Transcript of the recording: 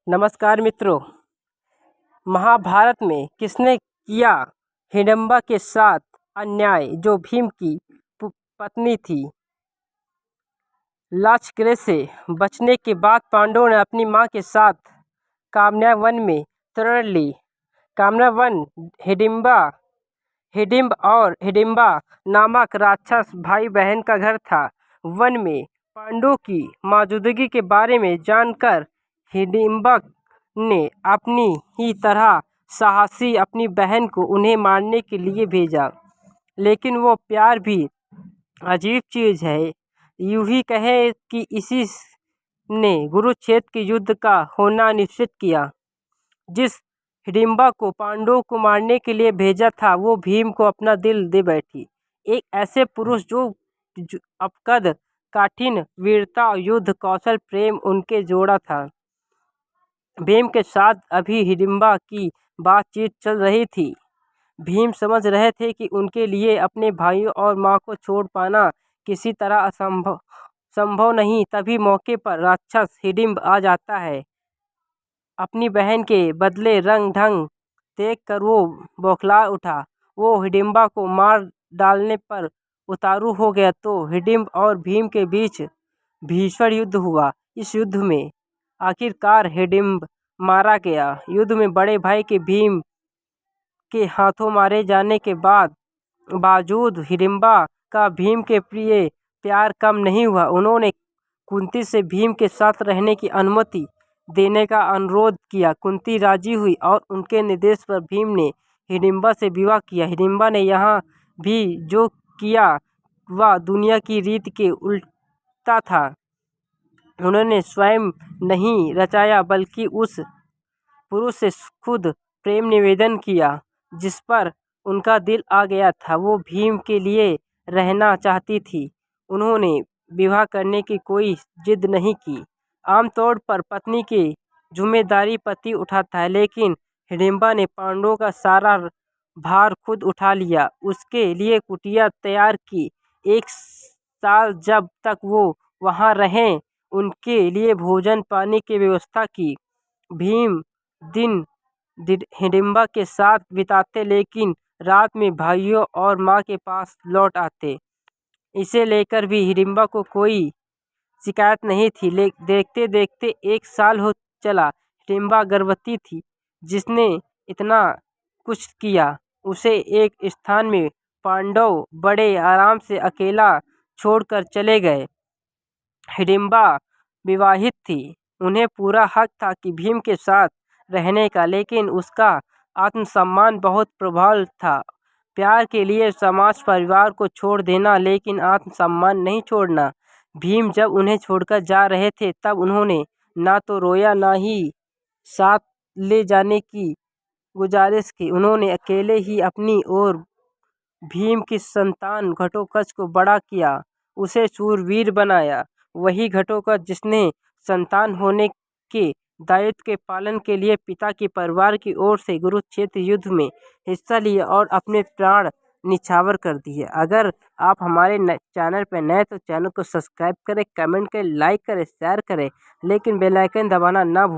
नमस्कार मित्रों। महाभारत में किसने किया हिडिंबा के साथ अन्याय जो भीम की पत्नी थी। लाक्षागृह से बचने के बाद पांडवों ने अपनी मां के साथ काम्या वन में शरण ली। काम्या वन हिडिंब और हिडिंबा नामक राक्षस भाई बहन का घर था। वन में पांडवों की मौजूदगी के बारे में जानकर हिडिंबा ने अपनी ही तरह साहसी अपनी बहन को उन्हें मारने के लिए भेजा। लेकिन वो प्यार भी अजीब चीज़ है। यूं ही कहे कि इसी ने कुरुक्षेत्र के युद्ध का होना निश्चित किया। जिस हिडिंबा को पांडवों को मारने के लिए भेजा था वो भीम को अपना दिल दे बैठी। एक ऐसे पुरुष जो अपकद कठिन वीरता और युद्ध कौशल प्रेम उनके जोड़ा था। भीम के साथ अभी हिडिंबा की बातचीत चल रही थी। भीम समझ रहे थे कि उनके लिए अपने भाइयों और मां को छोड़ पाना किसी तरह संभव नहीं। तभी मौके पर राक्षस हिडिंब आ जाता है। अपनी बहन के बदले रंग ढंग देख कर वो बौखला उठा। वो हिडिंबा को मार डालने पर उतारू हो गया तो हिडिंब और भीम के बीच भीषण युद्ध हुआ। इस युद्ध में आखिरकार हिडिंब मारा गया। युद्ध में बड़े भाई के भीम के हाथों मारे जाने के बावजूद हिडिंबा का भीम के प्रिय प्यार कम नहीं हुआ। उन्होंने कुंती से भीम के साथ रहने की अनुमति देने का अनुरोध किया। कुंती राजी हुई और उनके निर्देश पर भीम ने हिडिंबा से विवाह किया। हिडिंबा ने यहाँ भी जो किया वह दुनिया की रीत के उल्टा था। उन्होंने स्वयं नहीं रचाया बल्कि उस पुरुष से खुद प्रेम निवेदन किया जिस पर उनका दिल आ गया था। वो भीम के लिए रहना चाहती थी। उन्होंने विवाह करने की कोई जिद नहीं की। आमतौर पर पत्नी की जिम्मेदारी पति उठाता है, लेकिन हिडिंबा ने पांडवों का सारा भार खुद उठा लिया। उसके लिए कुटिया तैयार की। 1 साल जब तक वो वहाँ रहें उनके लिए भोजन पानी की व्यवस्था की। भीम दिन हिडिंबा के साथ बिताते लेकिन रात में भाइयों और माँ के पास लौट आते। इसे लेकर भी हिडिंबा को कोई शिकायत नहीं थी। देखते देखते 1 साल हो चला। हिडिंबा गर्भवती थी। जिसने इतना कुछ किया उसे एक स्थान में पांडव बड़े आराम से अकेला छोड़कर चले गए। हिडिंबा विवाहित थी। उन्हें पूरा हक था कि भीम के साथ रहने का, लेकिन उसका आत्मसम्मान बहुत प्रबल था। प्यार के लिए समाज परिवार को छोड़ देना, लेकिन आत्मसम्मान नहीं छोड़ना। भीम जब उन्हें छोड़कर जा रहे थे तब उन्होंने ना तो रोया ना ही साथ ले जाने की गुजारिश की। उन्होंने अकेले ही अपनी और भीम की संतान घटोत्कच को बड़ा किया, उसे शूरवीर बनाया। वही घटोत्कच जिसने संतान होने के दायित्व के पालन के लिए पिता के परिवार की ओर से कुरुक्षेत्र युद्ध में हिस्सा लिया और अपने प्राण निछावर कर दिए। अगर आप हमारे चैनल पर नए तो चैनल को सब्सक्राइब करें, कमेंट करें, लाइक करें, शेयर करें, लेकिन बेल आइकन दबाना ना भूलें।